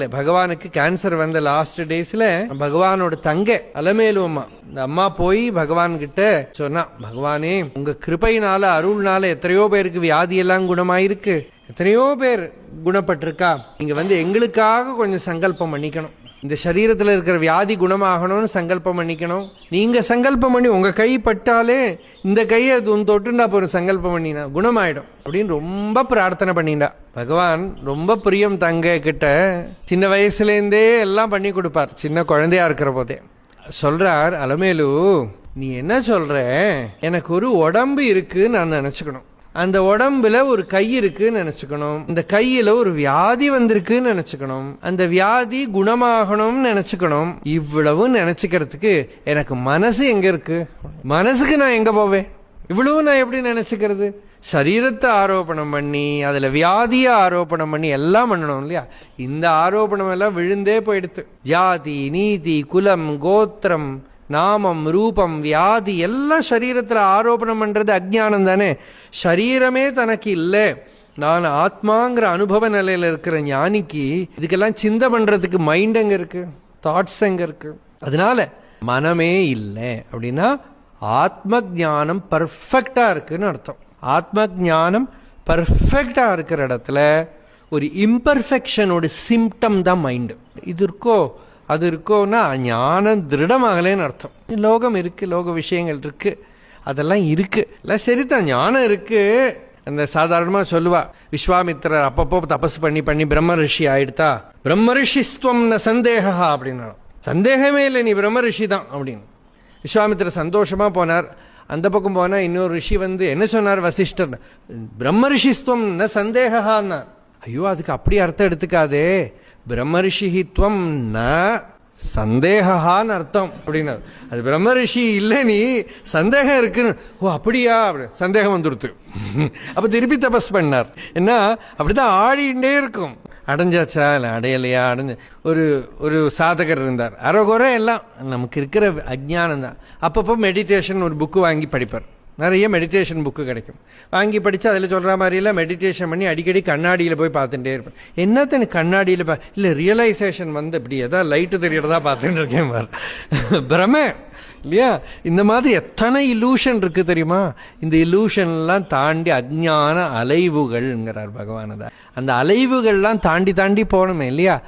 பகவானுக்கு கேன்சர் வந்த லாஸ்ட் டேஸ்ல பகவானோட தங்க அலமேலு அம்மா இந்த அம்மா போய் பகவான் கிட்ட சொன்னா, பகவானே உங்க கிருபையினால அருள்னால எத்தனையோ பேருக்கு வியாதி எல்லாம் குணமாயிருக்கு, எத்தனையோ பேர் குணப்பட்டிருக்கா. நீங்க எங்களுக்காக கொஞ்சம் சங்கல்பம் பண்ணிக்கணும், இந்த சரீரத்தில் இருக்கிற வியாதி குணமாகணும்னு சங்கல்பம் பண்ணிக்கணும். நீங்க சங்கல்பம் பண்ணி உங்க கை பட்டாலே இந்த கையை தொட்டுண்டா போற சங்கல்பம் பண்ணினா குணமாயிடும் அப்படின்னு ரொம்ப பிரார்த்தனை பண்ணிண்டா. பகவான் ரொம்ப பிரியம் தங்க கிட்ட சின்ன வயசுலேருந்தே எல்லாம் பண்ணி கொடுப்பார். சின்ன குழந்தையா இருக்கிற போதே சொல்றார், அலமேலு நீ என்ன சொல்ற, எனக்கு ஒரு உடம்பு இருக்குன்னு நான் நினைச்சுக்கணும், அந்த உடம்புல ஒரு கை இருக்குன்னு நினைச்சுக்கணும், இந்த கையில ஒரு வியாதி வந்திருக்குன்னு நினைச்சுக்கணும், அந்த வியாதி குணமாகணும்னு நினைச்சுக்கணும். இவ்வளவு நினைச்சுக்கிறதுக்கு எனக்கு மனசு எங்க இருக்கு? மனசுக்கு நான் எங்க போவேன்? இவ்வளவு நான் எப்படி நினைச்சுக்கிறது? சரீரத்தை ஆரோபணம் பண்ணி அதுல வியாதிய ஆரோபணம் பண்ணி எல்லாம் பண்ணணும் இல்லையா? இந்த ஆரோபணம் எல்லாம் விழுந்தே போயிடுத்து. ஜாதி, நீதி, குலம், கோத்திரம், நாமம், ரூபம், வியாதி எல்லாம் சரீரத்தில் ஆரோபணம் பண்றது அஜ்ஞானம் தானே. சரீரமே தனக்கு இல்லை, நான் ஆத்மாங்கிற அனுபவ நிலையில இருக்கிற ஞானிக்கு இதுக்கெல்லாம் சிந்தை பண்றதுக்கு மைண்ட் எங்க இருக்கு, தாட்ஸ் எங்க இருக்கு? அதனால மனமே இல்லை அப்படின்னா ஆத்ம ஞானம் பர்ஃபெக்டா இருக்குன்னு அர்த்தம். ஆத்ம ஞானம் பர்ஃபெக்டா இருக்கிற இடத்துல ஒரு இம்பர்ஃபெக்ஷனோட சிம்டம் தான் மைண்டு. இது இருக்கோ அது இருக்கோன்னா ஞானம் திருடமாகலேன்னு அர்த்தம். லோகம் இருக்கு, லோக விஷயங்கள் இருக்கு, அதெல்லாம் இருக்கு, இல்லை சரிதான், ஞானம் இருக்கு. அந்த சாதாரணமாக சொல்லுவா, விஸ்வாமித்திரர் அப்பப்போ தபஸ் பண்ணி பண்ணி பிரம்ம ரிஷி ஆயிடுத்தா, பிரம்ம ரிஷிஸ்துவம் ந சந்தேகா அப்படின்னா, சந்தேகமே இல்லை நீ பிரம்ம ரிஷி தான் அப்படின்னு. விஸ்வாமித்திரர் சந்தோஷமா போனார். அந்த பக்கம் போனா இன்னொரு ரிஷி என்ன சொன்னார், வசிஷ்டர், பிரம்ம ரிஷிஸ்துவம் ந சந்தேகான்னா. ஐயோ அதுக்கு அப்படி அர்த்தம் எடுத்துக்காதே, பிரம்ம ரிஷிஹித்வம் ந சந்தேகான்னு அர்த்தம் அப்படின்னா, அது பிரம்ம ரிஷி இல்லை நீ சந்தேகம் இருக்குன்னு. ஓ அப்படியா, அப்படி சந்தேகம் வந்துடுத்து. அப்ப திருப்பி தபஸ் பண்ணார். என்ன அப்படிதான் ஆடிண்டே இருக்கும். அடைஞ்சாச்சா இல்லை அடையலையா, ஒரு சாதகர் இருந்தார், அரைகுறை எல்லாம் நமக்கு இருக்கிற அஜ்ஞானம் தான். அப்பப்போ மெடிடேஷன் ஒரு புக்கு வாங்கி படிப்பார். நிறைய மெடிடேஷன் புக்கு கிடைக்கும், வாங்கி படித்து அதில் சொல்கிற மாதிரிலாம் மெடிடேஷன் பண்ணி அடிக்கடி கண்ணாடியில் போய் பார்த்துட்டே இருப்பேன். என்னத்தனு கண்ணாடியில் இல்லை ரியலைசேஷன் இப்படி எதாவது லைட்டு தெரியறதா பார்த்துட்டு இருக்கேன் பார், பிரமே இல்லையா? இந்த மாதிரி எத்தனை இலூஷன் இருக்கு தெரியுமா? இந்த இலூஷன்லாம் தாண்டி அஜ்ஞான அலைவுகள்ங்கிறார் பகவான். அந்த அலைவுகள்லாம் தாண்டி தாண்டி போகணுமே இல்லையா?